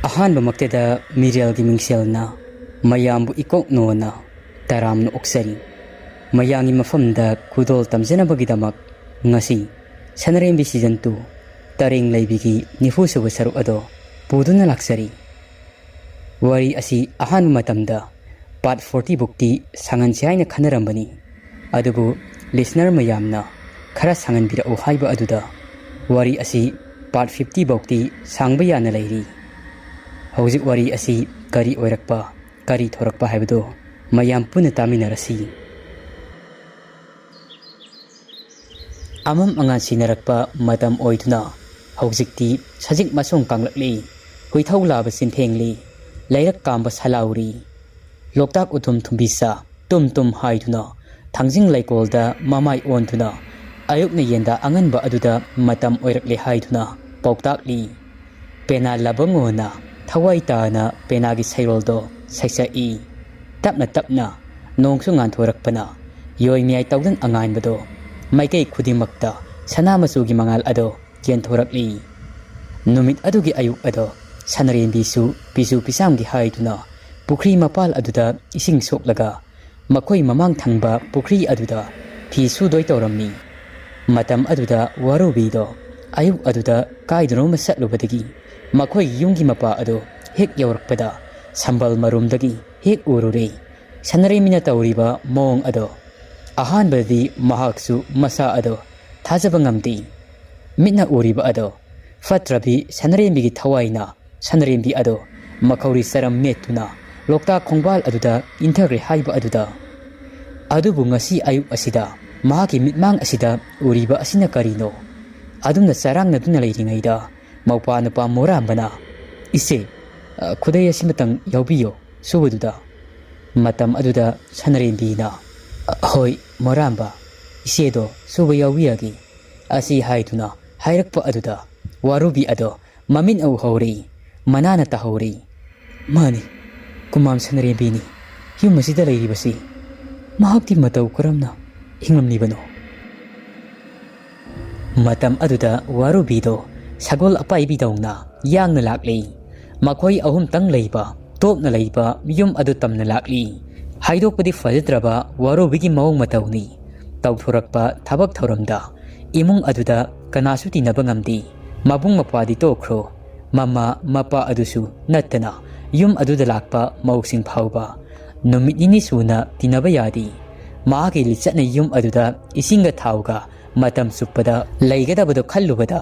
ꯑꯍꯥꯟꯕꯃꯛꯇꯗ Meerel Gi Mingselna mayambu ikoknona taramno oksari mayangi mafamda kudol tamjanabagidamak ngasi Sanarembi season 2 Tarengleibi gi nifusuba saruk ado puduna laksari wari asi ahanba matamda part 40 bukti sangansi haina khanarambani adubu listener mayamna khara sanganbirau haiba aduda wari asi part 50 bukti sangba yana lairi hojik wari asi kari oirakpa kari thorakpa haibado mayam puna taminarasi amam angan sinarakpa matam oiduna hojikti sajik masong kanglakli huithau laba sinthengli lairak kamba salauri loktak uthum thumbisa tum haiduna thangjing laikolda mamai ontuna ayukna yenda anganba aduda matam oirakle haiduna pauktakli pena labangona thawai tana penagi sairoldo saisai tapna nongsu nganthorakpana yoimiyai tawdan anganbado maikei khudingmakta sanamachugi mangal ado yenthorakli numit adugi ayuk ado Sanarembi su pisu pisamgi haiduna pukri mapal aduda ising soklaga makoi mamang thangba pukri aduda thi sudoi tawramni matam aduda warubido ayuk aduda kaidro masatlubadagi makoi yungi mapa ado hek yawarpada sambal marumdagi hek urure Sanaremina tawriba mong ado ahanbadi mahaksu masa ado thajaba ngamdi mitna uriba ado fatrabi Sanarembi gi thawaina Sanarembi ado makauri saram metuna lokta khongbal aduda inthagre haiba aduda adubu ngasi ayuk asida mahaki mitmang asida uriba asina karino adumna sarangna duna leiringaida maupa nupa morambana ise khudai asimatang yaubiyo subududa matam aduda Sanarembi na hoi moramba isedo subu yaubiyagi asi haiduna hairakpa aduda warubi ado mamin au hori manana tahori mani Kumam Sanarembi ni yum masida lairibasi mahakti matau karamna hinglamnibano matam aduda warubido sagol apaibi dauna yangna lakli makoi ahum tang leiba topna leiba yum adu tamna lakli haidokpadi fajadraba warubigi mawong matawni tawthorakpa thabak thoramda imung aduda kanasu tinaba ngamdi mabung mapadi tokro mama mapa adusu nattana yum aduda lakpa mawsing phauba numit nini suna tinaba yadi maagi lichatna yum aduda isinga thauga matam suppada leigadabado khallubada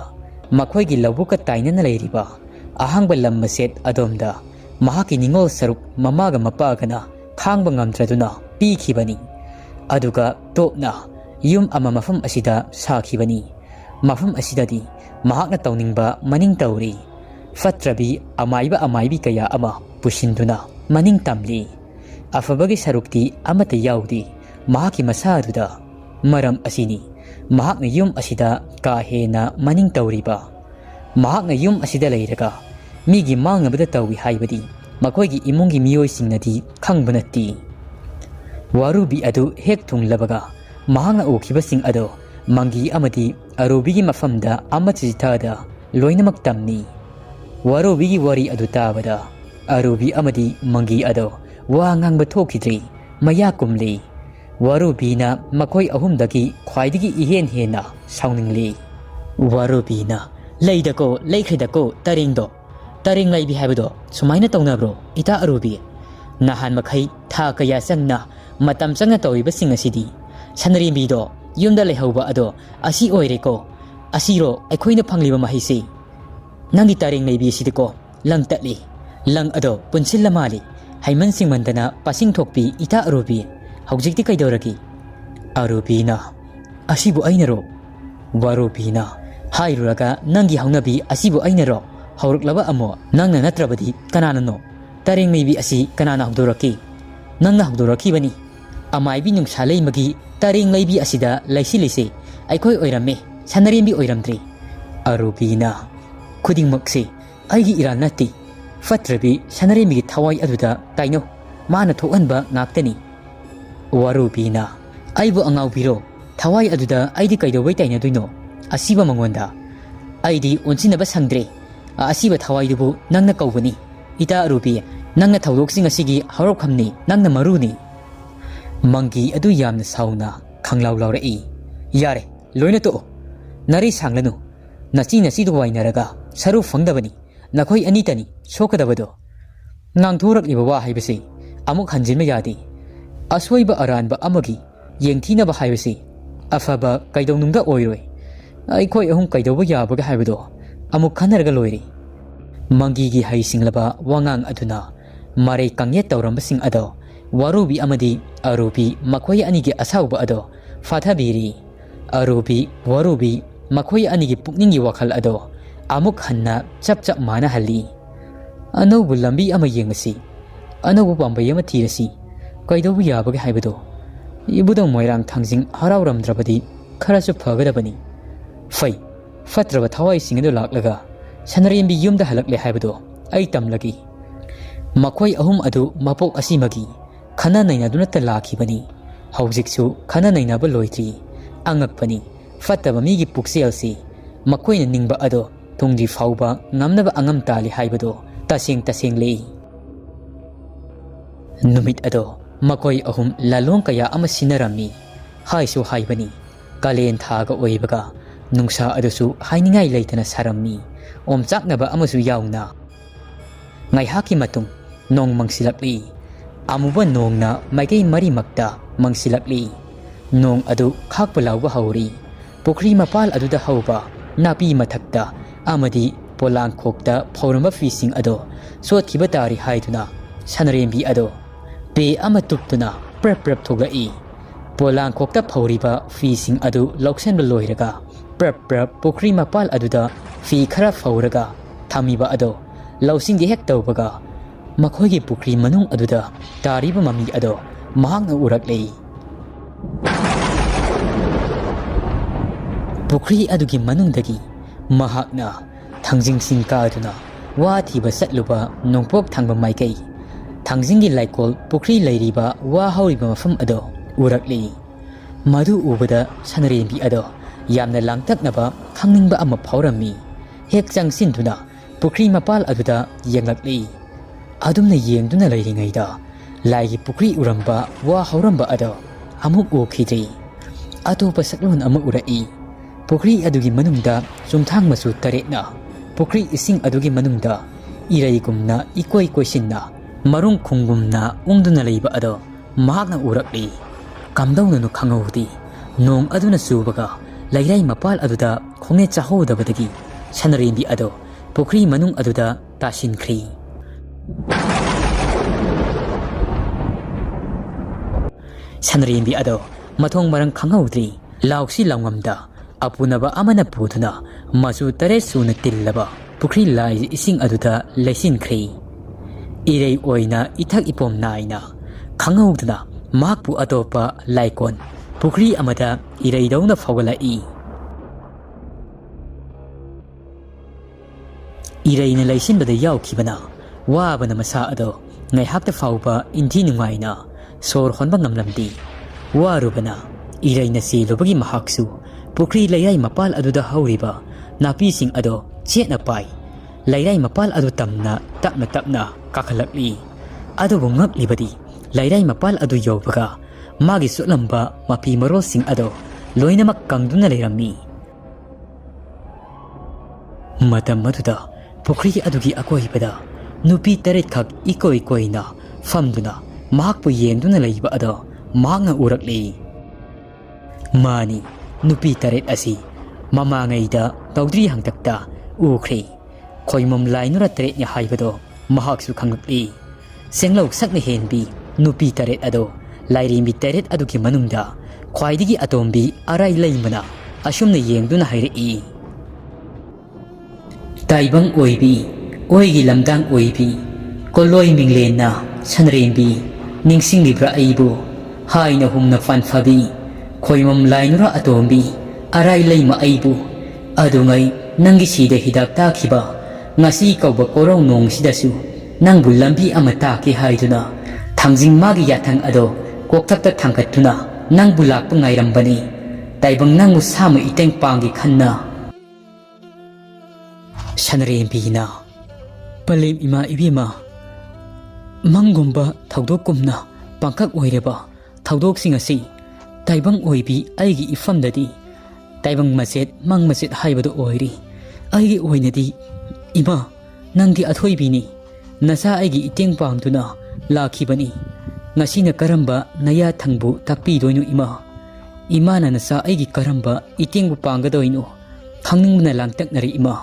makhoigi labuka tainana leiriba ahangba lamma set adomda mahaki ningol saruk mamaga mapagana khangba ngamtraduna pikhibani aduga topna yum ama mafam asida sakhibani mafam asidadi mahakna tawningba maning tawri fatrabi amaibi kaya ama pushinduna maning tamli afabagi sarukti amata yaudi mahaki masaduda maram asini mahakna yum asida kahena maning tawriba mahakna yum asida leiraga migi mangnabada tawi haibadi makoigi imungi miyoi singnadi khangbanati warubi adu hek thunglabaga mahakna okibasing ado mangi amadi arubigi mafamda amachithada loinamak tamni warubigi wari adu tabada arubi amadi mangi ado wa ngangba thokidri maya kumli warubina makoi ahumdagi khwaidigi ihen hena sauningli warubina leidako leikhidako taringdo Tarengleibi haibado sumaina tawnabro ita arubi nahan makhai tha kaya sangna matam changna tawiba sing asidi Sanarembi do yumda lehauba ado asi oireko asiro aikhoina phangliba mahisi nangi Tarengleibi sidiko lang tatli lang ado punsil lamali haiman sing mandana pasing thokpi ita arubi haujikti kaidoragi arubina asibu ainaro warubina hairuraga nangi haunabi asibu ainaro hauruklaba amo nangna natrabadi kananano Tarengleibi asi kanana hudoraki nangna hudoraki bani amaibi nungsalei magi Tarengleibi asida laisilise aikoi oirame Sanarembi oiramdri arubina khudingmakse aigi iranati fatrabi Sanarembi gi thawai aduda taino mana thokanba ngaktani warubina aibu angaubiro thawai aduda aidi kaidowai taina duino asiba mangonda aidi onsinaba sangdre asiba thawai dubu nangna kaubani ita arubi nangna thawdoksing asigi hawrokhamni nangna maruni mangi adu yamna sauna khanglaw lawrai yare loina to nari sanglanu nachi nasi do wainaraga saru fangdabani nakhoi ani tani sokadabado ngangthorakliba wa haibasi amuk hanjinma yadi aswoiba aranba amagi yengthinaba haibasi afaba kaidonungda oiroi aikhoi ahum kaidoba yabaga haibido amuk khanaraga loiri mangi gi hai singlaba wangang aduna mare kangye tawrambasing ado warubi amadi arubi makhoi anigi asauba ado fathabiri arubi warubi makhoi anigi pukningi wakhal ado amuk hanna chap chap mana halli anobu lambi ama yengasi anobu pambai ama thirasi kaidobu yabaga haibido ibudo moirang thangjing harauramdrabadi kharasu phagadabani fai fatraba thawai singado laklaga Sanarembi yumda halakle haibado ai tamlagi makhoi ahum adu mapok asimagi khana naina dunata lakhibani haujiksu khana naina ba loitri angakpani fataba migi pukselsi makhoina ningba ado tungdi fauba ngamnaba angam tali haibado taseng lei numit ado makhoi ahum lalong kaya ama sinarami haisu haibani kalen thaga oibaga nungsa adusu hainingai leitana sarami omchaknaba amasu yauna ngaihaki matung nong mangsilakli amuba nongna maigei mari makta mangsilakli nong adu khakpa lawba hauri pukri mapal aduda hauba napi mathakta amadi polang khokta phoramba fising ado sotkiba tari haiduna Sanarembi ado pe ama tuptuna prep thogai polang khokta phoriba fising adu loksenba loiraga prep pukri mapal aduda fi khara fauraga thamiba ado lausinggi hek tawbaga makhoigi pukri manung aduda tariba mami ado mahakna uraklei pukri adugi manungdagi mahakna thangjing ka aduna wa thiba satluba nongpok thangba maikei thangjinggi laikol pukri leiriba wa hauriba mafam ado uraklei madu ubada Sanarembi ado yamna langtaknaba khangningba ama phaurammi hek changsinthuna pukri mapal aduda yenglakli adumna yengduna leiringaida laigi pukri uramba wa hauramba ado amuk okhidri atopa saklon ama urai pukri adugi manungda chumthang masu taretna pukri ising adugi manungda iraigumna ikoi koisinna marung khungumna ungduna leiba ado mahakna urakli kamdawna nu khangawdi nong aduna subaga lairai mapal aduda khonge chahodabadagi Sanarembi ado pukri manung aduda tasinkri Sanarembi ado mathong marang khangawdri lauksi lawngamda apunaba amana puduna masu tare suna tillaba pukri lai ising aduda leisinkri irei oina ithak ipom naina khangawduna makpu atopa laikon pukri amada irei dauna fagalai iraina laisinbada yaukibana wabana masa ado ngaihakta fauba inthi nungaina sor honba ngamlamdi warubana iraina silubagi mahaksu pukri lairai mapal aduda hauriba napi sing ado chetna pai lairai mapal adu tamna tapna kakhalakli adu bungaklibadi lairai mapal adu yobaga magi sutlamba mapi marol sing ado loinamak kangduna leirammi matam maduda pukri adugi akoibada nupi taret khak ikoina famduna mahakpu yengduna leiba ado mahakna urakli mani nupi taret asi mamangaida tawdri hangtakta ukhri khoimam lainura taret nya haibado mahaksu khangakli senglau sakna henbi nupi taret ado lairimbi taret adugi manungda khwaidigi atombi arai leimana asumna yengduna hairei taibang oibi oigi lamdang oibi koloi minglena Sanarembi ningsinglibra aibu haina humna fanfabi khoimam lainura atombi arai leima aibu adungai nangi sida hidak takhiba ngasi kauba korau nong sidasu nangbu lambi ama taki haiduna thangjing magi yathang ado kokthakta thangkatuna nangbu lakpa ngairambani taibang nangbu sama iteng pangi khanna Sanarembi na Palem ima ibima Mangumba thaudokumna pangkak oireba thaudoksing asi taibang oibi aigi ifamdadi taibang maset mang maset haibado oiri aigi oinadi ima nangdi athoibini nasa aigi iteng pangduna lakhibani ngasina karamba naya thangbu takpidoinu ima na nasa aigi karamba itengbu panggadoinu khangningna langtaknari ima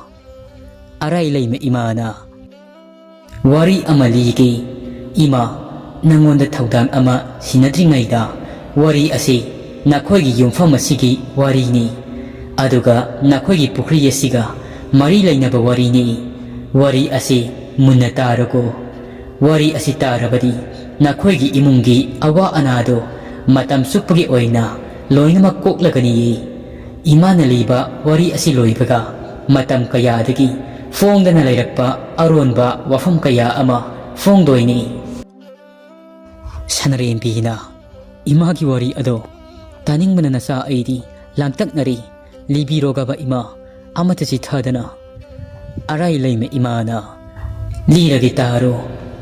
arai leima imana wari amaligi ima nangonda thaudang ama sinadringaida wari asi nakhoigi yumfam asigi wari ni aduga nakhoigi pukri asiga mari lainaba wari ni wari asi munna tarago wari asi tarabadi nakhoigi imungi awa anado matam supagi oina loinamak koklagani imana liba wari asi loibaga matam kayadagi fongdana lairakpa aronba wafam kaya ama fongdoini Sanarembi na imagi wari ado taningbana nasa aidi langtaknari libirogaba ima amatasi thadana arai leima imana liragi taro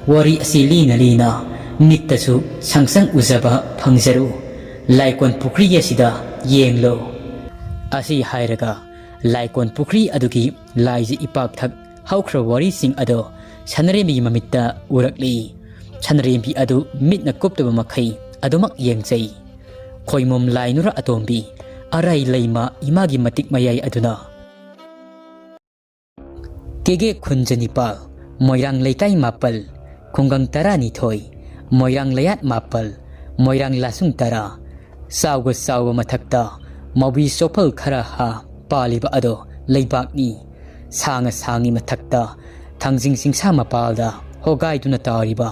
wari asi lina nittasu sangsang uzaba phangzaru laikon pukri asida yenglo asi hairaga laikon pukri adugi laiji ipak thak haukhra wari sing ado Sanarembi mamitta urakli Sanarembi adu mitna kuptaba makhai adumak yengchai khoimom lainura atombi arai leima imagi matik mayai aduna kege khunjanipal moirang leikai mapal khungang tarani thoi moirang layat mapal moirang lasung tara sauga mathakta mawi sopal khara ha paliba ado leibakni sangi mathakta thangjing singsa mapalda hogai duna tariba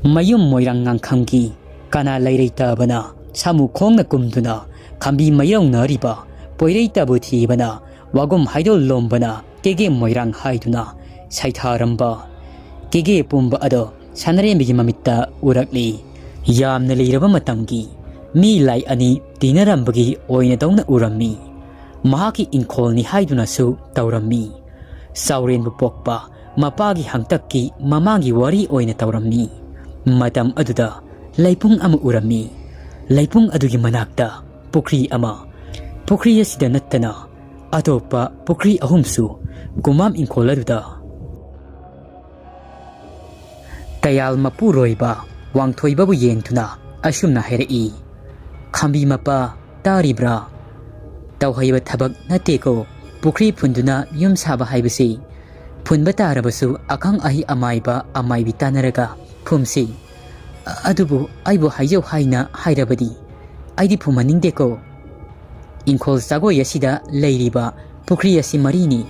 mayum moirang ngangkhamgi kana leireita bana samu khongna kumduna khambi mayong nariba poireita buthi bana wagum haidol lombana kege moirang haiduna saitharamba kege pumba ado Sanarembi mamitta urakli yamna leiraba matamgi mi lai ani tinarambagi oina dongna urammi mahaki inkolni haiduna su taurammi sauren pokpa mapagi hangtakki mamagi wari oina taurammi matam aduda laipung ama urammi laipung adugi manakta pukri ama pukri asida nattana atopa pukri ahumsu kumam inkoladuda tayal mapuroiba wangthoibabu yengtuna ashumna herei khambi mapa taribra tawhaiba thabak nateko pukri phunduna yum saba haibasi phunba tarabasu akhang ahi amaibi tanaraga phumsi adubu aibo haijau haina hairabadi aidi phumaningdeko inkhol sagoi asida leiriba pukri asi marini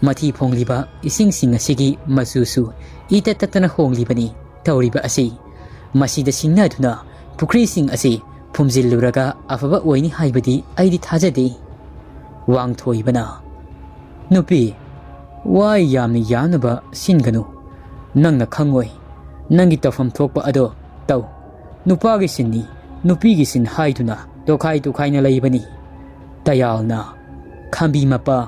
mathi phongliba ising asigi masusu ita tatana honglibani tawriba asi masida singnaduna pukri sing asi phumjilluraga afaba oini haibadi aidi thajade wangthoibana nupi wai yamni yanaba singanu nangna khangoi nangi tafam thokpa ado taw nupagi sinni nupigi sin haiduna tokhai na leibani tayalna khambi mapa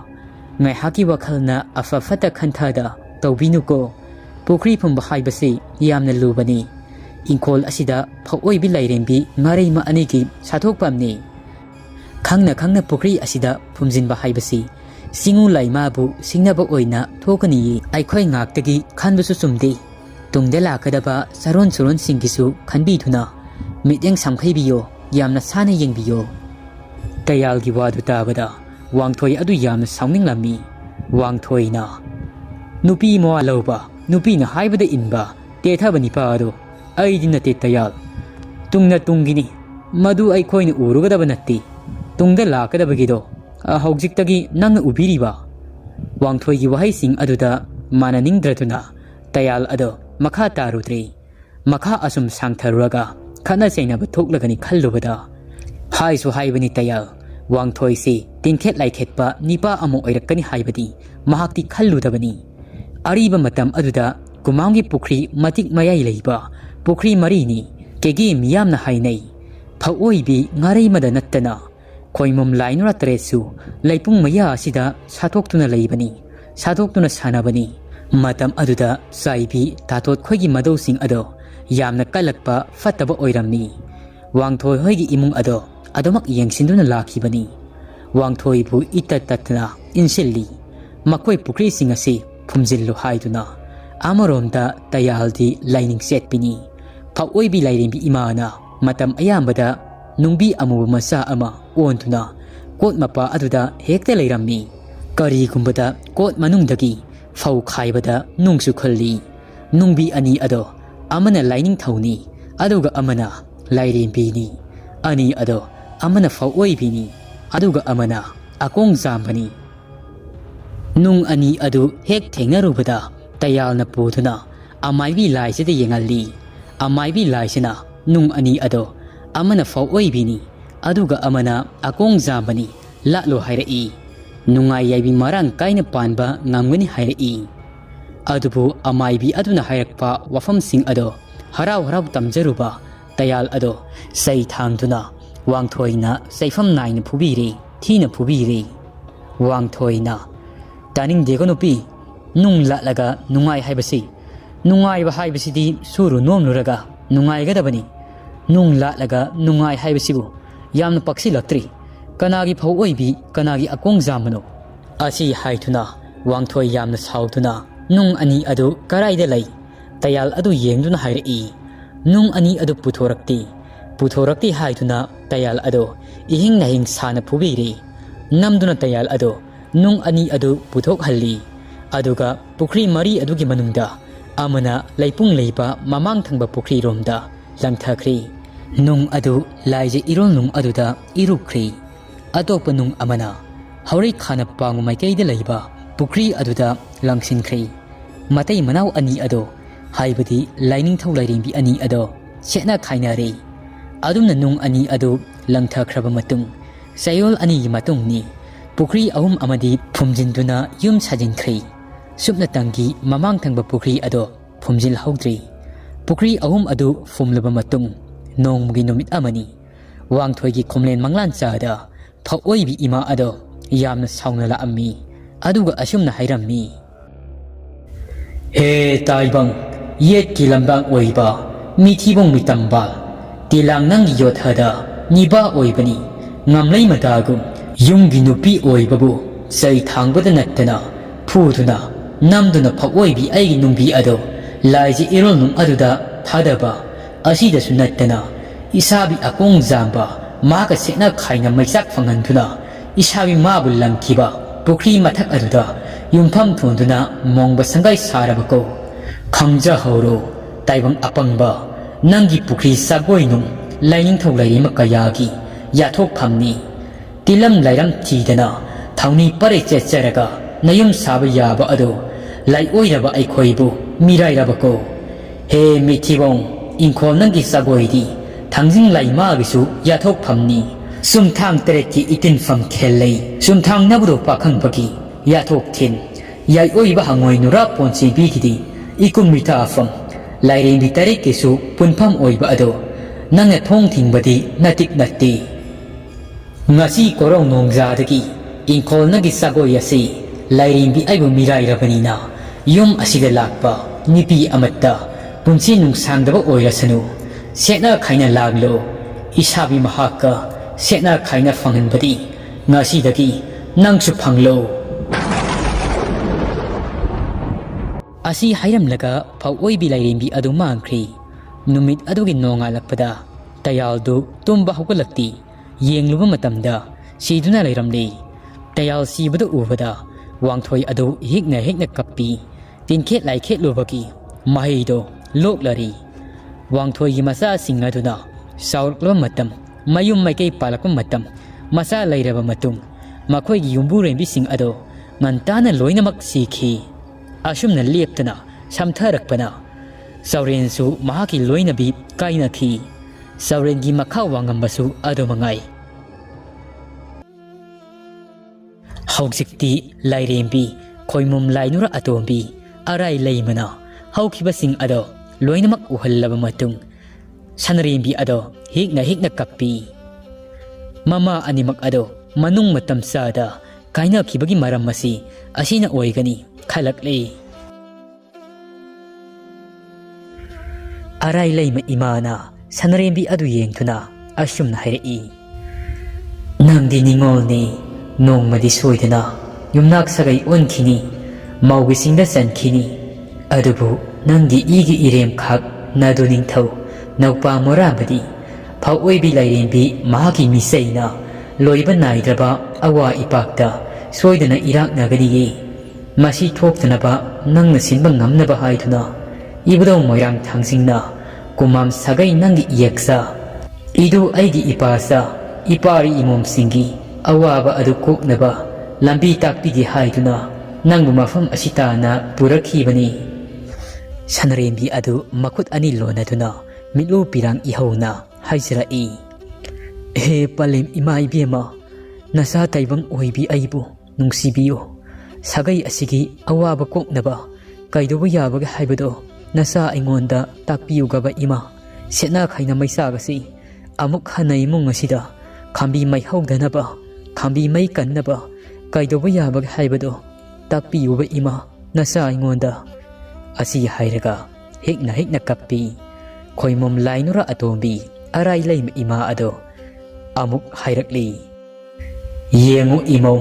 ngai haki wakhalna afafata khanthada tawbinuko pukri phumba haibasi yamna lubani inkol asida Phouoibee lairembi ngareima anigi sathokpamni khangna pukri asida phumjinba haibasi singu laimabu singnaba oina thokani aikhoi ngaktagi khanbusu sumde tungde lakadaba saron singisu khanbiduna mityang samkhaibiyo yamna sana yengbiyo tayalgi wadu tabada wangthoi adu yamna sauninglammi wangthoina nupi mo aloba nupi na haibada inba tethabani pado aidi nate tayal tungna tungini madu aikhoina urugadaba natti tungda lakadabagido haujiktagi nangna ubiriba wangthoigi wahaising aduda mananingdratuna tayal ado makha tarudre makha asum sangtharuraga khana chainaba thoklagani khallubada haisu haibani tayal wangthoisi tinkhet laikhetpa nipa amo oirakani haibadi mahakti khalludabani ariba matam aduda kumamgi pukri matik mayai leiba pukri marini kege miyamna hainai Phouoibee ngareimada nattana khoimom lainura tresu laipung maya asida sathoktuna leibani sathoktuna sanabani matam aduda saibi tatot khoigi madau sing ado yamna kalakpa fataba oiramni wangthoi hoigi imung ado adomak yengsinduna lakhibani wangthoi bu itatatna insilli makoi pukri sing ase phumjillu haiduna amaromda tayaldi lining setpini Phouoibee Lairimbi imana matam ayambada nungbi amubu masa ama ontuna kot mapa aduda hekta leirammi karigumbada kot manungdagi phau khaibada nungsu khalli nungbi ani ado amana lining thawni aduga amana Lairimbi ni ani ado amana Phouoibee ni aduga amana akong zambani nung ani adu hek thengnarubada tayalna puduna amaibi laisida yengalli amaibi laisina nung ani ado amana Phouoibee ni aduga amana akong zambani latlo hairai nungai yaibi marang kaina panba ngamgani hairai adubu amaibi aduna hairakpa wafam sing ado harau harau tamjaruba tayal ado sai thangduna wangthoina saifam naina phubiri thina phubiri wangthoina taning degonupi nung latlaga nungai haibasi nungai ba haibasidi suru nomluraga nungai gadabani nung latlaga nungai haibasibu yamna paksi laktri kanagi Phouoibee kanagi akong zamano asi haithuna wangthoi yamna sautuna nung ani adu karaida lei tayal adu yengduna hairai nung ani adu puthorakti haithuna tayal adu ihing nahing sana phubiri namduna tayal adu nung ani adu puthok halli aduga pukri mari adugi manungda amana laipung leiba mamang thangba pukri romda langthakri nung adu laije irol nung aduda irukri atopa nung amana hauri khana pangu maikeida leiba pukri aduda langsinkhri matai manau ani ado haibadi lining thau Lairimbi ani ado chena khainare adumna nung ani adu langthakraba matung sayol ani matung ni pukri ahum amadi phumjinduna yum sajinkhri supna tangi mamang thangba pukri ado phumjil haudri pukri ahum adu phumlaba matung nongmugi numit amani wangthoigi khomlen manglan chada Phouoibee ima ado yamna sauna la ammi aduga asumna hairammi he taibang yet kilambang oiba mithibong mitamba tilang nang yothada niba oibani ngamlei matagum yunggi nupi oibabu sai thangbada nattana phuduna namduna Phouoibee aigi nungbi ado laiji irol nung aduda thadaba asida sunattana isabi akong zamba maga sekna khaina maisak fanganthuna isabi mabu langkiba pukri mathak aduda yumpham thunduna mongba sangai sarabako khangja horo taibang apangba nangi pukri sagoinung laining thau lairima kayagi yathok phamni tilam lairam thidana thawni pare checharaga nayum saba yaba ado lai oiraba aikhoibu mirairabako he mithibong inkhol nangi sagoidi thangjing laima gisu yathok phamni sumthang tereki itin pham khellei sumthang nabudo pakhang baki yathok thin yai oiba hangoi nura ponchi bigidi ikum mita afam Lairimbi tarekesu punpham oiba ado nanga thong thingbadi natik natti ngasi korong nongjadagi inkhol nagi sagoi asi Lairimbi aibu mirairabanina yum asida lakpa nipi amatta punchi nungsangdaba oirasanu sekna khaina laglo isabi mahaka sekna khaina fanganbadi ngasidagi nangsu phanglo asi hairamlaga Phouoibee Lairimbi adu mangkhri numit adugi nongalakpada tayaldu tumba hugalakti yengluba matamda siduna lairamli tayal sibada ubada wangthoi adu hikna kappi tinkhet laikhet lubaki mahaido loklari wangthoi gi masa singaduna saurklo matam mayum maikei palakpa matam masa lairaba matung makhoi gi yumbu rembi sing ado ngantana loinamak sikhi asumna leptana samtharakpana saurensu mahaki loinabi kainakhi saurengi makha wangambasu ado mangai haujikti Lairimbi khoimum lainura atombi arai leimana haukiba sing ado loinamak uhallaba matung Sanarembi ado hikna kappi mama animak ado manung matam sada kaina kibagi maram masi asina oigani khalakle arai leima imana Sanarembi adu yengtuna asumna hairei nangdi ningolni nongmadi soidana yumnak sagai onkhini maugisingda sankhini adubu nangdi igi irem khak nadu ningthau naupa morabadi Phouoibee Lairenbi mahaki Micheina loiba naidraba awa ipakta soidana iraknagani masi thoktanaba nangna sinba ngamnaba haiduna ibudau moirang thangsingna kumam sagai nangi iyaksa idu aigi ipasa ipari imomsingi awaba adu koknaba lambi takpigi haiduna nangbu mafam asitana purakhibani Sanarembi adu makut ani lonaduna mitlu pirang ihona haisrai he palem ima ibema nasa taibang oibi aibu nungsibiyo sagai asigi awaba koknaba kaidobu yabaga haibado nasa aingonda takpiyugaba ima setna khaina maisagasi amuk hanai mung asida khambi mai haudanaba khambi mai kannaba kaidobu yabaga haibado takpiyuba ima nasa aingonda asi hairaga hekna kappi khoimom lainura atombi arai leim ima ado amuk hairakli yengu imom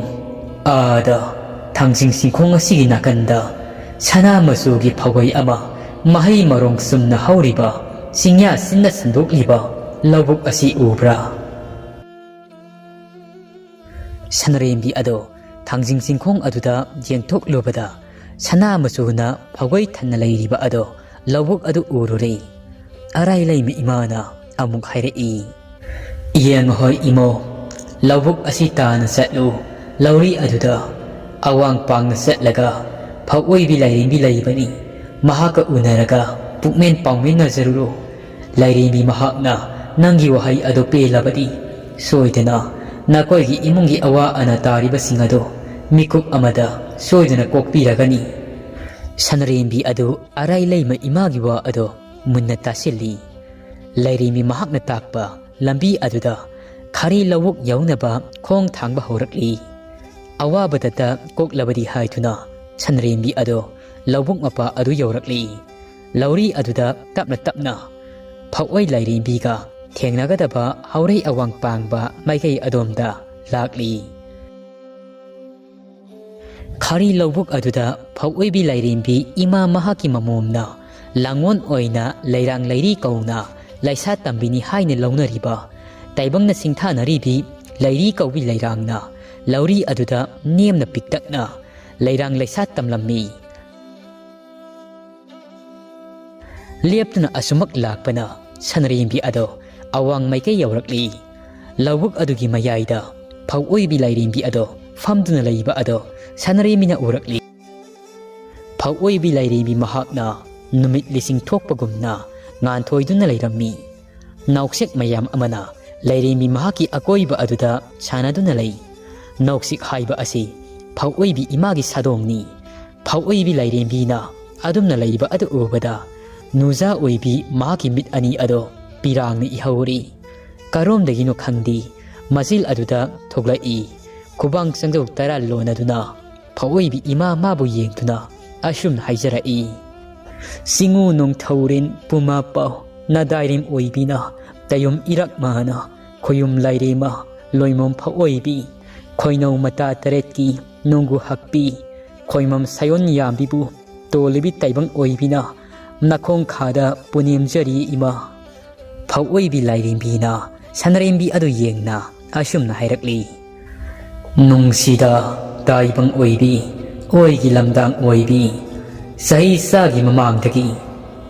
ada thangsing singkhong asigi nakanda sana masugi phawai ama mahai marong sumna hauriba singya sinna sandokliba lawbuk asi ubra Sanarembi ado thangsing singkhong aduda yengthok lobada sana masuna phawai thanna leiriba ado lawbuk adu urure arai leim imana amuk hairei iyang hoi imo lawbuk asi tana satlu lauri aduda awang pangna satlaga Phouoibee Lairenbi laibani mahaka unaraga pukmen pangmen nazaruro Lairenbi mahakna nangi wahai ado pelabadi soidana nakoigi imungi awa ana tariba singado mikuk amada soidana kokpiragani Sanarembi ado arai leima imagi wa ado munna tasilli Lairenbi mahakna takpa lambi aduda khari lawuk yaunaba khong thangba horakli awabadata koklabadi haituna Sanarembi ado lawuk mapa adu yaurakli lauri aduda tapna Phouoibee Lairenbi ga thengnagadaba haurei awang pangba maikei adomda lakli khari lawuk aduda Phouoibee Lairenbi ima mahaki mamomna langon oina leirang leiri kauna laisa tambini haina launariba taibangna singthanaribi leiri kaubi leirangna lauri aduda nemna piktakna leirang laisa tamlammi leptuna asumak lakpana Sanarembi ado awang maikei yaurakli lawuk adugi mayaida Phouoibee Lairenbi ado famduna leiba ado Sanarembina urakli Phouoibee Lairenbi mahakna numit lising thokpagumna nganthoi leirammi nauksek mayam amana Lairenbi mahaki akoiba aduda sanaduna lei nauksik haiba asi Phouoibee imagi sadongni Phouoibee Lairenbi na adumna leiba adu ubada nuza oibi mahaki mit ani ado pirangni ihauri karomdagino khangdi mazil aduda thoglai kubang sangjok tara lonaduna Phouoibee ima mabu yengtuna ashum haijarai singu nong thaurin puma pau nadairim oibina tayum irak mana khoyum lairema loimom Phouoibee khoinau mata taretki nongu hakpi khoimam sayon yambibu tolibi taibang oibina nakhong khada punim jari ima Phouoibee Lairenbi na Sanarembi adu yengna asumna hairakli nungsida taibang oibi oigi lamdang oibi sahi sagi mamangdagi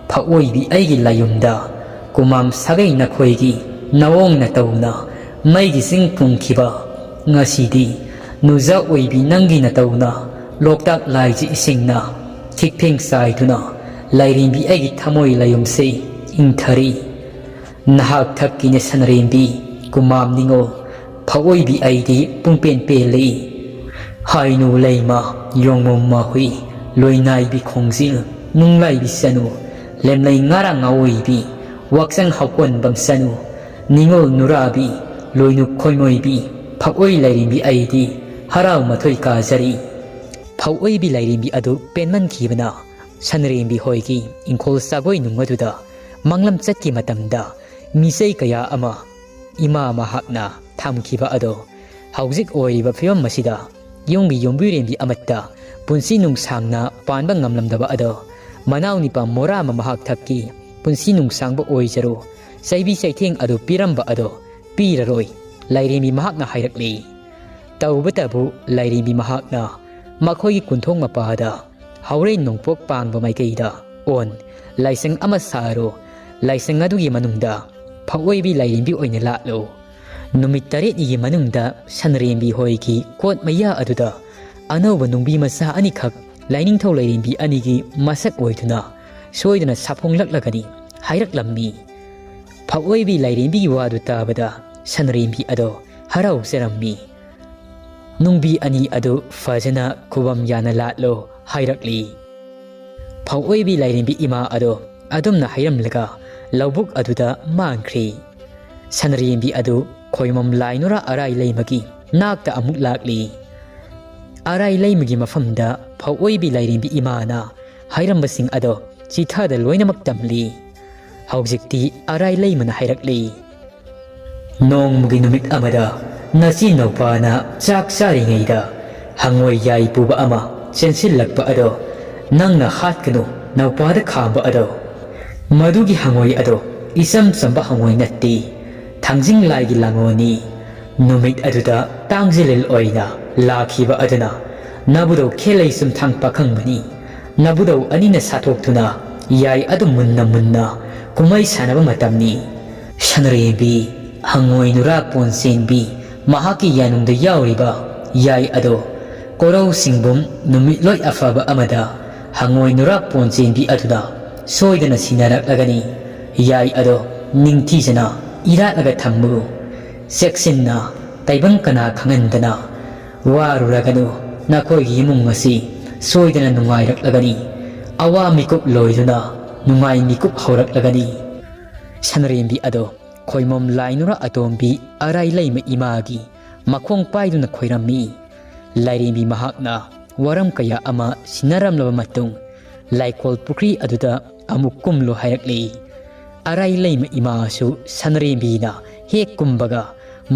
Phouoibee aigi layumda kumam sagai nakhoigi nawong na tauna maigi sing pungkhiba ngasidi nuza oibi nangi na tauna loktak laiji isingna thikpheng saiduna Lairenbi aigi thamoi layumse ingthari nahak thakkine Sanarembi kumam ningo Phouoibee aidi pungpen peli hainu leima yongmom mahui loinaibi khongjil nunglaibi sanu lemlai ngara ngaoibi waksang hakon bangsanu ningol nurabi loinu khoimoibi Phouoibee Lairenbi aidi harau mathoi kajari Phouoibee Lairenbi adu penman khibana Sanarembi hoigi ingkhol sagoi nungaduda ꯃꯪꯂꯝ ꯆꯠꯀꯤ ꯃꯇꯝꯗ ꯃꯤꯆꯩ ꯀꯌꯥ ꯑꯃ ꯏꯃꯥ ꯃꯍꯥꯛꯅ ꯊꯝꯈꯤꯕ ꯑꯗꯣ ꯍꯧꯖꯤꯛ ꯑꯣꯏꯔꯤꯕ ꯐꯤꯕꯝ ꯑꯁꯤꯗ ꯌꯨꯝꯒꯤ ꯌꯨꯝꯕꯤꯔꯦꯝꯕꯤ ꯑꯃꯠꯇ ꯄꯨꯟꯁꯤ ꯅꯨꯡꯁꯥꯡꯅ ꯄꯥꯟꯕ ꯉꯝꯂꯝꯗꯕ ꯑꯗꯣ ꯃꯅꯥꯎꯅꯤꯄꯥ ꯃꯣꯔꯥꯃ ꯃꯍꯥꯛ ꯊꯛꯀꯤ ꯄꯨꯟꯁꯤ ꯅꯨꯡꯁꯥꯡꯕ ꯑꯣꯏꯖꯔꯨ ꯆꯩꯕꯤ ꯆꯩꯊꯦꯡ ꯑꯗꯨ ꯄꯤꯔꯝꯕ ꯑꯗꯣ ꯄꯤꯔꯔꯣꯏ ꯂꯥꯏꯔꯦꯝꯕꯤ ꯃꯍꯥꯛꯅ ꯍꯥꯏꯔꯛꯂꯤ꯫ ꯇꯧꯕꯇꯕꯨ ꯂꯥꯏꯔꯦꯝꯕꯤ ꯃꯍꯥꯛꯅ ꯃꯈꯣꯏꯒꯤ ꯀꯨꯟꯊꯣꯡ ꯃꯄꯥꯗ ꯍꯧꯔꯦꯟ ꯅꯣꯡꯄꯣꯛ ꯄꯥꯡꯕ ꯃꯥꯏꯀꯩꯗ ꯑꯣꯟ ꯂꯥꯏꯁꯪ ꯑꯃ ꯁꯥꯔꯣ ꯂꯥꯏꯁꯪ ꯑꯗꯨꯒꯤ ꯃꯅꯨꯡꯗ ꯐꯧꯑꯣꯏꯕꯤ ꯂꯥꯏꯔꯦꯝꯕꯤ ꯑꯣꯏꯅ ꯂꯥꯠꯂꯣ ꯅꯨꯃꯤꯠ 9ꯅꯤꯒꯤ ꯃꯅꯨꯡꯗ ꯁꯟꯔꯦꯝꯕꯤ ꯍꯣꯏꯒꯤ ꯀꯣꯠ ꯃꯌꯥ ꯑꯗꯨꯗ ꯑꯅꯧꯕ ꯅꯨꯡꯕꯤ ꯃꯆꯥ ꯑꯅꯤꯈꯛ ꯂꯥꯏꯅꯤꯡꯊꯧ ꯂꯥꯏꯔꯦꯝꯕꯤ ꯑꯅꯤꯒꯤ ꯃꯁꯛ ꯑꯣꯏꯗꯨꯅ ꯁꯣꯏꯗꯅ ꯁꯥꯐꯣꯡꯂꯛꯂꯒꯅꯤ ꯍꯥꯏꯔꯛꯂꯝꯃꯤ꯫ ꯐꯧꯑꯣꯏꯕꯤ ꯂꯥꯏꯔꯦꯝꯕꯤꯒꯤ ꯋꯥꯗꯨ ꯇꯥꯕꯗ ꯁꯟꯔꯦꯝꯕꯤ ꯑꯗꯣ ꯍꯔꯥꯎꯖꯔꯝꯃꯤ꯫ ꯅꯨꯡꯕꯤ ꯑꯅꯤ ꯑꯗꯨ ꯐꯖꯅ ꯈꯨꯕꯝ ꯌꯥꯅ ꯂꯥꯠꯂꯣ ꯍꯥꯏꯔꯛꯂꯤ꯫ ꯐꯧꯑꯣꯏꯕꯤ ꯂꯥꯏꯔꯦꯝꯕꯤ ꯏꯃꯥ ꯑꯗꯣ ꯑꯗꯨꯝꯅ ꯍꯩꯔꯝꯂꯒ ꯂꯧꯕꯨꯛ ꯑꯗꯨꯗ ꯃꯥꯡꯈ꯭ꯔꯤ꯫ ꯁꯟꯔꯦꯝꯕꯤ ꯑꯗꯨ ꯈꯣꯏꯃꯝ ꯂꯥꯏꯅꯨꯔꯥ ꯑꯔꯥꯏ ꯂꯩꯃꯒꯤ ꯅꯥꯛꯇ ꯑꯃꯨꯛ ꯂꯥꯛꯂꯤ꯫ ꯑꯔꯥꯏ ꯂꯩꯃꯒꯤ ꯃꯐꯝꯗ ꯐꯧꯑꯣꯏꯕꯤ ꯂꯥꯏꯔꯦꯝꯕꯤ ꯏꯃꯥꯅ ꯍꯥꯏꯔꯝꯕꯁꯤꯡ ꯑꯗꯣ ꯆꯤꯊꯗ ꯂꯣꯏꯅꯃꯛ ꯇꯝꯂꯤ꯫ ꯍꯧꯖꯤꯛꯇꯤ ꯑꯔꯥꯏ ꯂꯩꯃꯅ ꯍꯥꯏꯔꯛꯂꯤ꯫ ꯅꯣꯡꯃꯒꯤ ꯅꯨꯃꯤꯠ ꯑꯃꯗ ꯅꯆꯤ ꯅꯧꯄꯥꯅ ꯆꯥꯛ ꯆꯥꯔꯤꯉꯩꯗ ꯍꯪꯉꯣꯏ ꯌꯥꯏ ꯄꯨꯕ ꯑꯃ ꯆꯦꯟꯁꯤꯜꯂꯛꯄ ꯑꯗꯣ ꯅꯪꯅ ꯍꯥꯠꯀꯅꯨ ꯅꯧꯄꯥꯗ ꯈꯥꯝꯕ ꯑꯗꯣ ꯃꯗꯨꯒꯤ ꯍꯪꯉꯣꯏ ꯑꯗꯣ ꯏꯆꯝ ꯆꯝꯕ ꯍꯪꯉꯣꯏ ꯅꯠꯇꯦ ꯊꯥꯡꯖꯤꯡ ꯂꯥꯏꯒꯤ ꯂꯥꯡꯑꯣꯟꯅꯤ꯫ ꯅꯨꯃꯤꯠ ꯑꯗꯨꯗ ꯇꯥꯡꯖꯤꯂꯤꯜ ꯑꯣꯏꯅ ꯂꯥꯛꯈꯤꯕ ꯑꯗꯨꯅ ꯅꯕꯨꯗꯧ ꯈꯦꯂꯩ ꯆꯨꯝꯊꯥꯡ ꯄꯥꯈꯪꯕꯅꯤ꯫ ꯅꯕꯨꯗꯧ ꯑꯅꯤꯅ ꯁꯥꯊꯣꯛꯇꯨꯅ ꯌꯥꯏ ꯑꯗꯨ ꯃꯨꯟꯅ ꯃꯨꯟꯅ ꯀꯨꯝꯃꯩ ꯁꯥꯟꯅꯕ ꯃꯇꯝꯅꯤ꯫ ꯁꯟꯔꯦꯝꯕꯤ ꯍꯪꯉꯣꯏ ꯅꯨꯔꯥꯛ ꯄꯣꯟ ꯆꯦꯟꯕꯤ ꯃꯍꯥꯛꯀꯤ ꯌꯥꯅꯨꯡꯗ ꯌꯥꯎꯔꯤꯕ ꯌꯥꯏ ꯑꯗꯣ ꯀꯣꯔꯧ ꯁꯤꯡꯕꯨꯝ ꯅꯨꯃꯤꯠꯂꯣꯏ ꯑꯐꯕ ꯑꯃꯗ ꯍꯪꯉꯣꯏ ꯅꯨꯔꯥꯛ ꯄꯣꯟ ꯆꯦꯟꯕꯤ ꯑꯗꯨꯅ ꯁꯣꯏꯗꯅ ꯁꯤꯟꯅꯔꯛꯂꯒꯅꯤ꯫ ꯌꯥꯏ ꯑꯗꯣ ꯅꯤꯡꯊꯤꯖꯅ ꯏꯔꯥꯠꯂꯒ ꯊꯝꯃꯨ ꯆꯦꯛꯁꯤꯟꯅ ꯇꯥꯏꯕꯪ ꯀꯅꯥ ꯈꯪꯍꯟꯗꯅ ꯋꯥꯔꯨꯔꯒꯅꯨ ꯅꯈꯣꯏꯒꯤ ꯏꯃꯨꯡ ꯑꯁꯤ ꯁꯣꯏꯗꯅ ꯅꯨꯡꯉꯥꯏꯔꯛꯂꯒꯅꯤ ꯑꯋꯥ ꯃꯤꯀꯨꯞ ꯂꯣꯏꯗꯨꯅ ꯅꯨꯡꯉꯥꯏ ꯃꯤꯀꯨꯞ ꯍꯧꯔꯛꯂꯒꯅꯤ꯫ ꯁꯟꯔꯦꯝꯕꯤ ꯑꯗꯣ ꯈꯣꯏꯃꯝ ꯂꯥꯏꯅꯨꯔꯥ ꯑꯇꯣꯝꯕꯤ ꯑꯔꯥꯏ ꯂꯩꯃ ꯏꯃꯥꯒꯤ ꯃꯈꯣꯡ ꯄꯥꯏꯗꯨꯅ ꯈꯣꯏꯔꯝꯃꯤ꯫ ꯂꯥꯏꯔꯦꯝꯕꯤ ꯃꯍꯥꯛꯅ ꯋꯥꯔꯝ ꯀꯌꯥ ꯑꯃ ꯁꯤꯟꯅꯔꯝꯂꯕ ꯃꯇꯨꯡ ꯂꯥꯏꯀꯣꯜ ꯄꯨꯈ꯭ꯔꯤ ꯑꯗꯨꯗ ꯑꯃꯨꯛ ꯀꯨꯝꯂꯨ ꯍꯥꯏꯔꯛꯂꯤ꯫ ꯑꯔꯥꯏ ꯂꯩꯃ ꯏꯃꯥꯁꯨ ꯁꯟꯔꯦꯝꯕꯤꯅ ꯍꯦꯛ ꯀꯨꯝꯕꯒ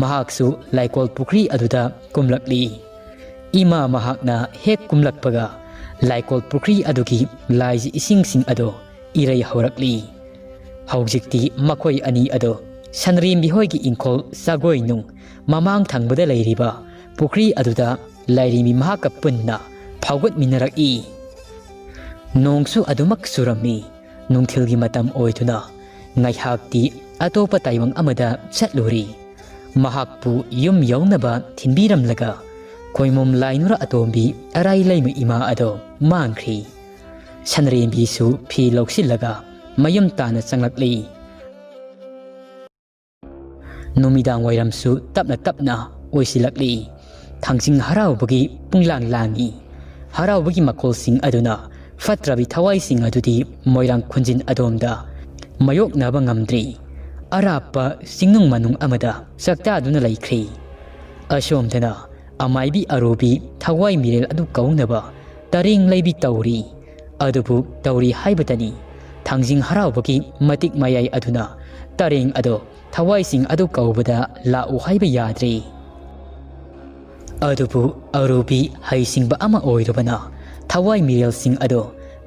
ꯃꯍꯥꯛꯁꯨ ꯂꯥꯏꯀꯣꯜ ꯄꯨꯈ꯭ꯔꯤ ꯑꯗꯨꯗ ꯀꯨꯝꯂꯛꯂꯤ꯫ ꯏꯃꯥ ꯃꯍꯥꯛꯅ ꯍꯦꯛ ꯀꯨꯝꯂꯛꯄꯒ ꯂꯥꯏꯀꯣꯜ ꯄꯨꯈ꯭ꯔꯤ ꯑꯗꯨꯒꯤ ꯂꯥꯏꯒꯤ ꯏꯁꯤꯡꯁꯤꯡ ꯑꯗꯣ ꯏꯔꯩ ꯍꯧꯔꯛꯂꯤ꯫ ꯍꯧꯖꯤꯛꯇꯤ ꯃꯈꯣꯏ ꯑꯅꯤ ꯑꯗꯣ ꯁꯟꯔꯦꯝꯕꯤ ꯍꯣꯏꯒꯤ ꯏꯪꯈꯣꯜ ꯆꯥꯒꯣꯏ ꯅꯨꯡ ꯃꯃꯥꯡ ꯊꯪꯕꯗ ꯂꯩꯔꯤꯕ ꯄꯨꯈ꯭ꯔꯤ ꯑꯗꯨꯗ ꯂꯥꯏꯔꯦꯝꯕꯤ ꯃꯍꯥꯛꯀ ꯄꯨꯟꯅ ꯐꯥꯎꯒꯠꯃꯤꯟꯅꯔꯛꯏ꯫ ꯅꯣꯡꯁꯨ ꯑꯗꯨꯃꯛ ꯆꯨꯔꯝꯃꯤ꯫ ꯅꯨꯡꯊꯤꯜꯒꯤ ꯃꯇꯝ ꯑꯣꯏꯗꯨꯅ ꯉꯥꯏꯍꯥꯛꯇꯤ ꯑꯇꯣꯞꯄ ꯇꯥꯏꯕꯪ ꯑꯃꯗ ꯆꯠꯂꯨꯔꯤ꯫ ꯃꯍꯥꯛꯄꯨ ꯌꯨꯝ ꯌꯧꯅꯕ ꯊꯤꯟꯕꯤꯔꯝꯂꯒ ꯈꯣꯏꯃꯝ ꯂꯥꯏꯅꯨꯔꯥ ꯑꯇꯣꯝꯕꯤ ꯑꯔꯥꯏ ꯂꯩꯃ ꯏꯃꯥ ꯑꯗꯣ ꯃꯥꯡꯈ꯭ꯔꯤ꯫ ꯁꯟꯔꯦꯝꯕꯤꯁꯨ ꯐꯤ ꯂꯧꯁꯤꯜꯂꯒ ꯃꯌꯨꯝ ꯇꯥꯅ ꯆꯪꯂꯛꯂꯤ꯫ ꯅꯨꯃꯤꯗꯥꯡ ꯋꯥꯏꯔꯝꯁꯨ ꯇꯞꯅ ꯇꯞꯅ ꯑꯣꯏꯁꯤꯜꯂꯛꯂꯤ꯫ ꯊꯥꯡꯖꯤꯡ ꯍꯔꯥꯎꯕꯒꯤ ꯄꯨꯡꯂꯥꯡ ꯂꯥꯡꯏ꯫ ꯍꯔꯥꯎꯕꯒꯤ ꯃꯈꯣꯜꯁꯤꯡ ꯑꯗꯨꯅ ꯐꯠꯇ꯭ꯔꯕꯤ ꯊꯋꯥꯏꯁꯤꯡ ꯑꯗꯨꯗꯤ ꯃꯣꯏꯔꯥꯡ ꯈꯨꯟꯖꯤꯟ ꯑꯗꯣꯝꯗ ꯃꯥꯌꯣꯛꯅꯕ ꯉꯝꯗ꯭ꯔꯤ꯫ ꯑꯔꯥꯞꯄ ꯆꯤꯡꯅꯨꯡ ꯃꯅꯨꯡ ꯑꯃꯗ ꯆꯥꯛꯇꯥꯗꯨꯅ ꯂꯩꯈ꯭ꯔꯤ꯫ ꯑꯁꯣꯝꯗꯅ ꯑꯃꯥꯏꯕꯤ ꯑꯔꯣꯕꯤ ꯊꯋꯥꯏ ꯃꯤꯔꯦꯜ ꯑꯗꯨ ꯀꯧꯅꯕ ꯇꯔꯦꯡꯂꯩꯕꯤ ꯇꯧꯔꯤ꯫ ꯑꯗꯨꯕꯨ ꯇꯧꯔꯤ ꯍꯥꯏꯕꯇꯅꯤ ꯊꯥꯡꯖꯤꯡ ꯍꯔꯥꯎꯕꯒꯤ ꯃꯇꯤꯛ ꯃꯌꯥꯏ ꯑꯗꯨꯅ ꯇꯔꯦꯡ ꯑꯗꯣ ꯊꯋꯥꯏꯁꯤꯡ ꯑꯗꯨ ꯀꯧꯕꯗ ꯂꯥꯛꯎ ꯍꯥꯏꯕ ꯌꯥꯗ꯭ꯔꯤ꯫ ꯑꯗꯨꯕꯨ ꯑꯔꯣꯕꯤ ꯍꯩꯁꯤꯡꯕ ꯑꯃ ꯑꯣꯏꯔꯨꯕꯅ ꯊꯋꯥꯏ ꯃꯤꯔꯦꯜꯁꯤꯡ ꯑꯗꯣ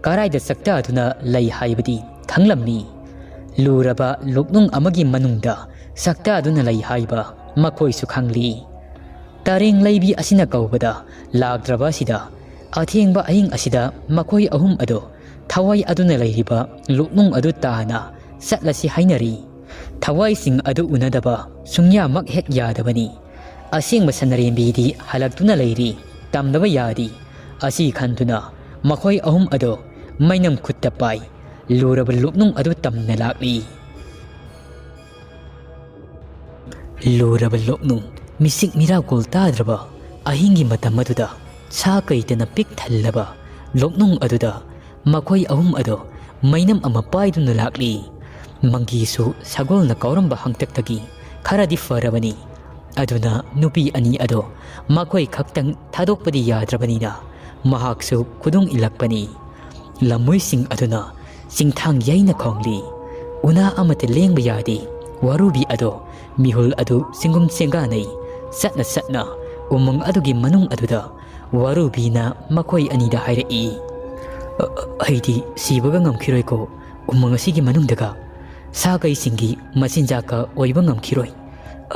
ꯀꯔꯥꯏꯗ ꯆꯥꯛꯇꯥꯗꯨꯅ ꯂꯩ ꯍꯥꯏꯕꯗꯤ ꯈꯪꯂꯝꯃꯤ꯫ ꯂꯨꯔꯕ ꯂꯣꯛꯅꯨꯡ ꯑꯃꯒꯤ ꯃꯅꯨꯡꯗ ꯆꯥꯛꯇꯥꯗꯨꯅ ꯂꯩ ꯍꯥꯏꯕ ꯃꯈꯣꯏꯁꯨ ꯈꯪꯂꯤ꯫ ꯇꯔꯦꯡꯂꯩꯕꯤ ꯑꯁꯤꯅ ꯀꯧꯕꯗ ꯂꯥꯛꯇ꯭ꯔꯕ ꯑꯁꯤꯗ ꯑꯊꯦꯡꯕ ꯑꯍꯤꯡ ꯑꯁꯤꯗ ꯃꯈꯣꯏ ꯑꯍꯨꯝ ꯑꯗꯣ ꯊꯋꯥꯏ ꯑꯗꯨꯅ ꯂꯩꯔꯤꯕ ꯂꯣꯛꯅꯨꯡ ꯑꯗꯨ ꯇꯥꯅ ꯆꯠꯂꯁꯤ ꯍꯥꯏꯅꯔꯤ꯫ ꯊꯋꯥꯏꯁꯤꯡ ꯑꯗꯨ ꯎꯅꯗꯕ ꯁꯨꯡꯌꯥꯃꯛ ꯍꯦꯛ ꯌꯥꯗꯕꯅꯤ꯫ ꯑꯁꯦꯡꯕ ꯁꯟꯔꯦꯝꯕꯤꯗꯤ ꯍꯜꯂꯛꯇꯨꯅ ꯂꯩꯔꯤ ꯇꯝꯗꯕ ꯌꯥꯗꯤ꯫ ꯑꯁꯤ ꯈꯟꯗꯨꯅ ꯃꯈꯣꯏ ꯑꯍꯨꯝ ꯑꯗꯣ ꯃꯩꯅꯝ ꯈꯨꯠꯇ ꯄꯥꯏ ꯂꯨꯔꯕ ꯂꯣꯛꯅꯨꯡ ꯑꯗꯨ ꯇꯝꯅ ꯂꯥꯛꯂꯤ꯫ ꯂꯨꯔꯕ ꯂꯣꯛꯅꯨꯡ ꯃꯤꯁꯤꯛ ꯃꯤꯔꯥꯎꯀꯣꯜ ꯇꯥꯗ꯭ꯔꯕ ꯑꯍꯤꯡꯒꯤ ꯃꯇꯝ ꯑꯗꯨꯗ ꯁꯥ ꯀꯩꯇꯅ ꯄꯤꯛ ꯊꯜꯂꯕ ꯂꯣꯛꯅꯨꯡ ꯑꯗꯨꯗ ꯃꯈꯣꯏ ꯑꯍꯨം ꯑꯗꯣ ꯃꯩꯅꯝ ꯑꯃ ꯄꯥꯏꯗꯨꯅ ꯂꯥꯛꯂꯤ꯫ ꯃꯪꯒꯤꯁꯨ ꯁꯒꯣꯜꯅ ꯀꯧꯔꯝꯕ ꯍꯪꯇꯛꯇꯒꯤ ꯈꯔꯗꯤ ꯐꯔꯕꯅꯤ꯫ ꯑꯗꯨꯅ ꯅꯨꯄꯤ ꯑꯅꯤ ꯑꯗꯣ ꯃꯈꯣꯏ ꯈꯛꯇꯪ ꯊꯥꯗꯣꯛꯄꯗꯤ ꯌꯥꯗ꯭ꯔꯕꯅꯤꯅ ꯃꯍꯥꯛꯁꯨ ꯈꯨꯗꯨꯡ ꯏꯜꯂꯛꯄꯅꯤ꯫ ꯂꯝꯃꯣꯏꯁꯤꯡ ꯑꯗꯨꯅ ꯆꯤꯡꯊꯥꯡ ꯌꯩꯅ ꯈꯣꯡꯂꯤ꯫ Una amate lengba yadi warubi ado mihul adu singum senganai satna umang adugi manung aduda warubi na makoi anida hairei aidi sibaga ngamkhiroi ko umang asigi manung daga sagai singi masinjaka oiba ngamkhiroi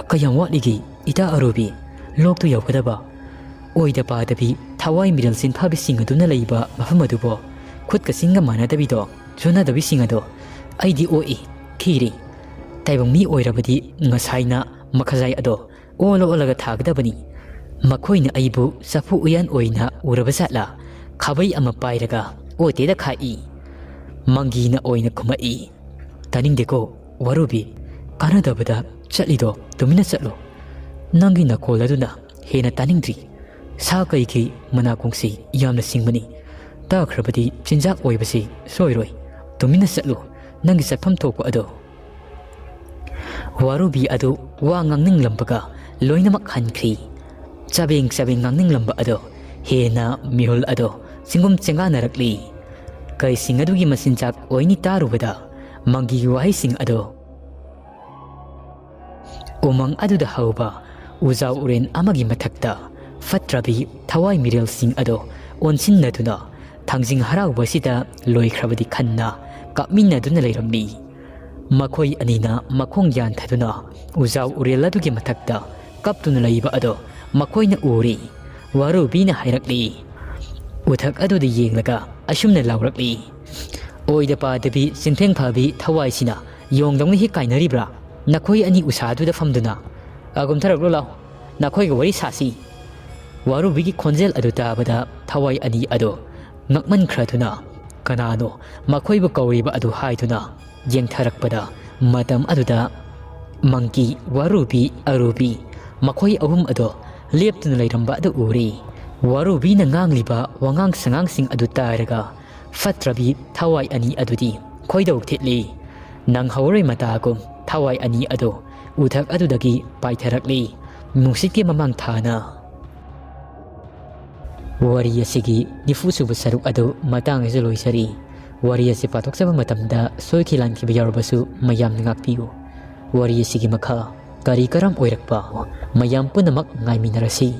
kayam watligi ita arubi loktu yaukadaba oida padabi thawai miral sin phabi sing aduna leiba mafam adubo khut ka singa manadabi do jona dabi sing ado aidi oi khiri taibang mi oirabadi ngasaina makhajai ado olo olaga thagdabani makoina aibu safu uyan oina urabasatla khabai ama pairaga ote da khai mangina oina khumai taning deko warubi kanadabada chalido tumina chatlo nangi na koladuna hena taningdri sakai ki manakongsi yamna singmani ta khrabadi chinjak oibasi soiroi tumina chatlo nangi satpham thokko ado warubi adu wa ngangning lambaga loinamak hankhri chabeng ngangning lamba ado hena mihul ado singum chenga narakli kai singadugi masinjak oini tarubada mangi wahai sing ado umang adu da hauba uzaw uren amagi mathakta fatrabi thawai mirel sing ado onsin naduna thangjing harauba loikhrabadi khanna kapminna duna leiramni makhoi anina makhong yan thaduna uzaw urel adugi mathakta kaptuna leiba ado makoina uri warubina hairakli uthak adu de yenglaga asumna lawrakli oida pa debi sintheng phabi thawai sina yongdongni hi kainaribra nakhoi ani usadu da famduna agum tharaklo law nakhoi ga wari sasi warubigi khonjel adu tabada thawai ani ado ngakman khraduna kanano makhoi bu kawriba adu haiduna yengtharakpada matam aduda mangki warubi arubi makhoi ahum ado leptuna leiramba adu uri warubi na ngangliba wangang sangang sing adu taraga fatrabi thawai ani adudi khoidau thitli nang hawrei matagum thawai ani ado uthak adudagi paitharakli nungsikki mamang thana wari asigi nifusubu saruk adu matang ase loisari wari ase pathokchaba matamda soikhilan ki yaorabasu mayam ngakpiu wari asigi makha kari karam oirakpa mayam punamak ngaiminarasi